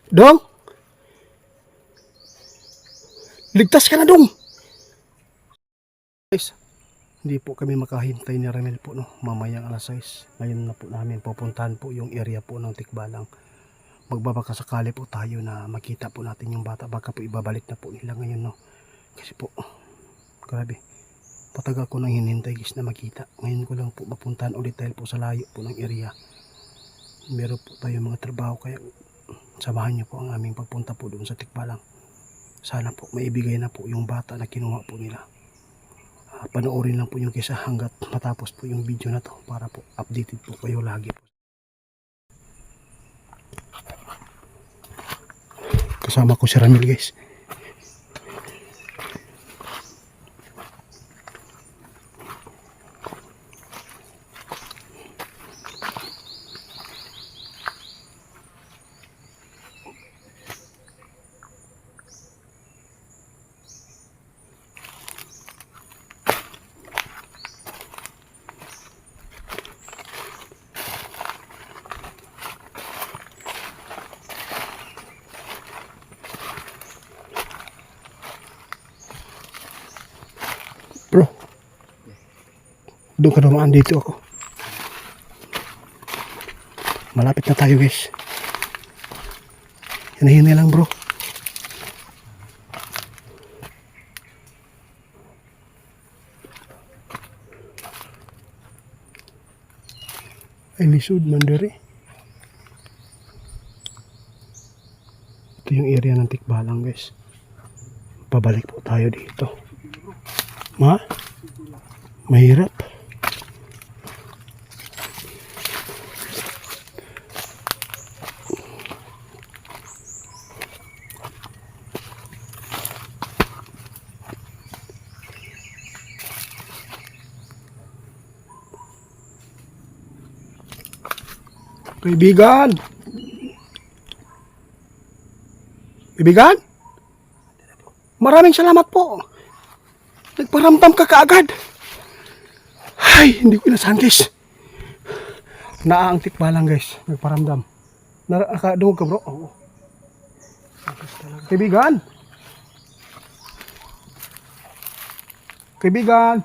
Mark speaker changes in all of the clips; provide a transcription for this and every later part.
Speaker 1: Dong, ligtas ka na dong. Guys, hindi po kami makahintay ni Ramil po, no. Mamayang alas 6. Ngayon na po namin pupuntahan po yung area po ng Tikbalang. Magbabaka sakali po tayo na makita po natin yung bata. Baka po ibabalik na po nila ngayon, no. Kasi po, grabe. Patagal ko nang hinintay guys na makita. Ngayon ko lang po mapuntahan ulit dahil po sa layo po ng area. Meron po tayo mga trabaho kaya samahan niyo po ang aming pagpunta po doon sa Tikbalang. Sana po maibigay na po yung bata na kinuha po nila. Panoorin lang po yung kisa hanggat matapos po yung video na to para po updated po kayo lagi po. Kasama ko si Ramil guys. Bro, doon ka dumaan, dito ako. Malapit na tayo guys. Hinahinay lang bro. Ay lisod man diri. Ito yung area ng Tikbalang guys. Pabalik po tayo dito. Mahirap. Kaibigan! Kaibigan? Maraming salamat po. Nagparamdam ka kaagad. Ay, hindi ko inasahan guys. Naang Tikbalang guys. Nagparamdam. Nakadungog ka bro? Oo. Kaibigan! Kaibigan!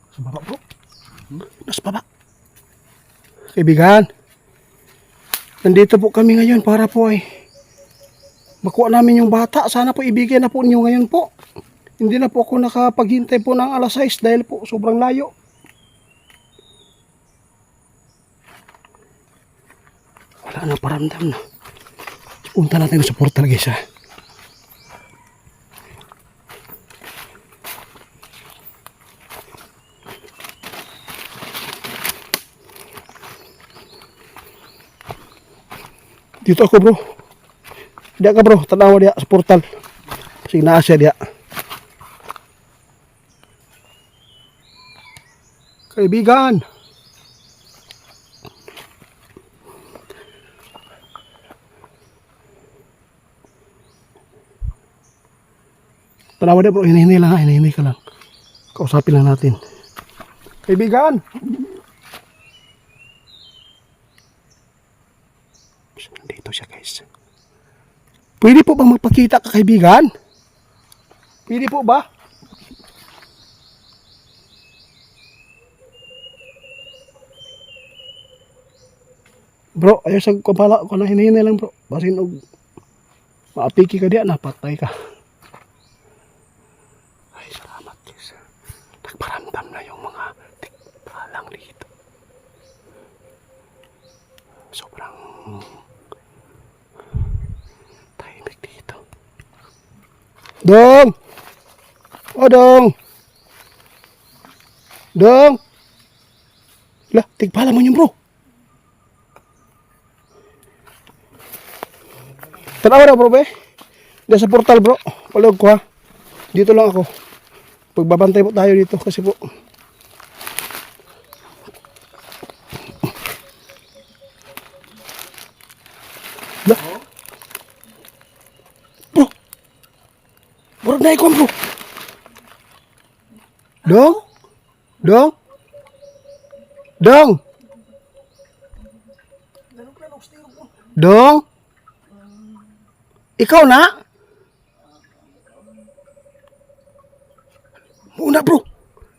Speaker 1: Nasa baba bro. Nasa baba. Kaibigan. Nandito po kami ngayon para po ay makuha namin yung bata. Sana po ibigay na po niyo ngayon po. Hindi na po ako nakapaghintay po ng alas 6 dahil po sobrang layo. Wala na, paramdam na. Punta natin sa portal guys ha. Dito ako bro. Diya ka bro, tanawa diya sa portal. Sige na siya diya. Kaibigan. Tanawa diya bro, hinihinay lang ha, hinihinay ka lang. Kausapin lang natin. Kaibigan. Nandito siya guys. Pwede po bang magpakita ka kaibigan? Pwede po ba? Bro, ayaw sa kapala ko na hinahinay lang bro. Basin og maapiki ka diya, napatay ka. Ay, salamat guys. Nagparamdam na yung mga Tikbalang dito. Sobrang tahimik dito. Dong! O Dong! Dong! Lah, Tikbalang mo yun bro. Tanawa na bro be. Diyan sa portal bro. Palog ko ha. Dito lang ako. Pagbabantay po tayo dito kasi po. Lah. Bro. Bro na ikon bro. Dong. Dong. Dong. Dong? Ikaw na? Muna bro.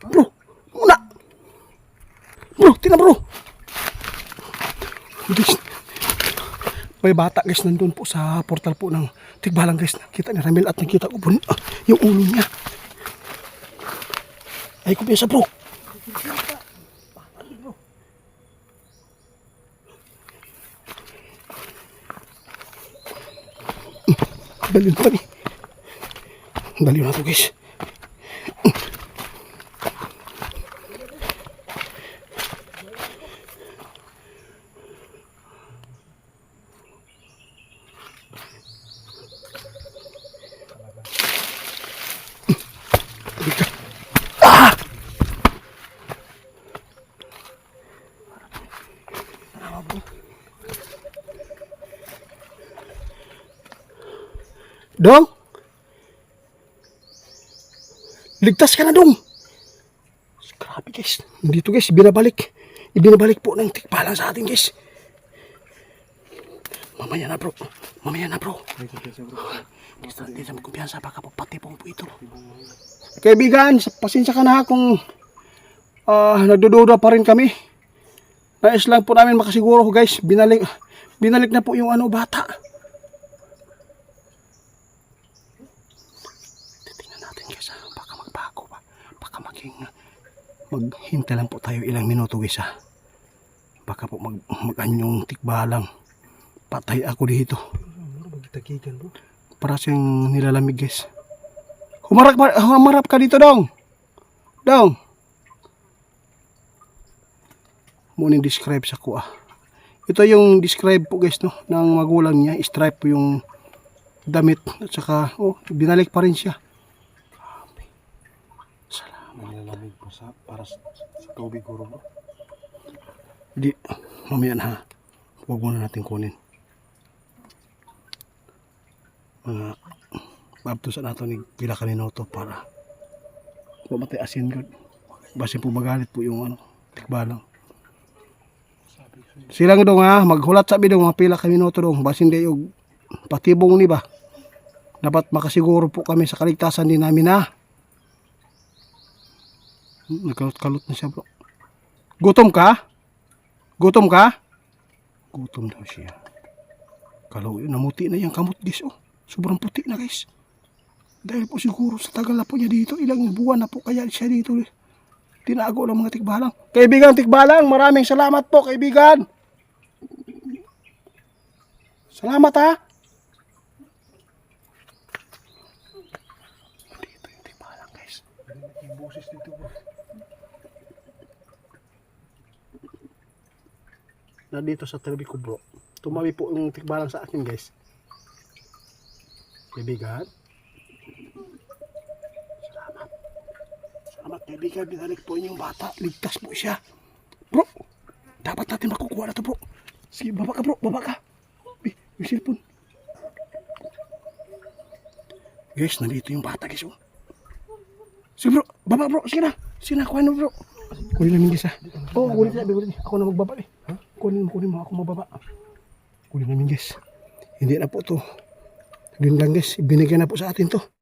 Speaker 1: Bro, muna. Bro, tingnan bro. Guys, may bata guys nandun po sa portal po ng Tikbalang guys. Nakita ni Ramil at nakita ko po yung ulo niya. Ay kumpiyansa bro. Daliw na kami. Daliw na to guys. Dong? Ligtas ka na dong. Grabe guys. Dito guys, binabalik. Ibinabalik po ng Tikbalang sa atin guys. Mamaya na bro. Mamaya na bro. Hindi sa kumpiyansa. Baka po patipong po ito. Kaibigan, pasensya ka na kung nagdududa pa rin kami. Nais lang po namin makasiguro guys. Binalik na po yung bata. Maghintay lang po tayo ilang minuto guys ha. Baka po mag-anyong Tikbalang. Patay ako dito. Para siyang nilalamig guys. Humarap ka dito dong. Dong. Muna describe sa ko Ito yung describe po guys no, ng magulang niya. Stripe po yung damit. At saka binalik pa rin siya.
Speaker 2: Nilalamig po para sa tubig guro mo.
Speaker 1: Hindi, mamaya na ha. Huwag muna natin kunin. Mga babto sa nato ni pila kanino to para mamatay asin good. Basi po magalit po yung Tikbalang. Silang dong ha, maghulat sabi dong mga pila kanino to dong. Basi hindi yung patibong ni ba. Dapat makasiguro po kami sa kaligtasan din namin ha. Nagkalot na siya bro. Gutom ka? Gutom ka? Gutom daw siya. Kalau namuti na yung kamot guys Sobrang puti na guys. Dahil po siguro sa tagal na po niya dito. Ilang buwan na po kaya siya dito. Tinago ng mga Tikbalang. Kaibigan Tikbalang, maraming salamat po kaibigan. Salamat ha. Dito yung Tikbalang guys.
Speaker 2: Yung boses dito bro.
Speaker 1: Na dito sa tabi ko bro. Tumabi po yung Tikbalang sa akin guys. Kaibigan. Salamat. Salamat kaibigan. Binalik po yung bata. Ligtas po siya. Bro. Dapat natin makukuha na to bro. Sige baba ka bro. Baba ka. Yung cellphone. Guys nandito yung bata guys Sige bro. Baba bro. Sige na. Sige na. Kuhain mo bro. Kunin namin guys ha. Kunin namin. Ako na magbaba Kunin mo ako mababa. Kunin namin guys. Hindi na po to. Yun lang guys, binigyan na po sa atin to.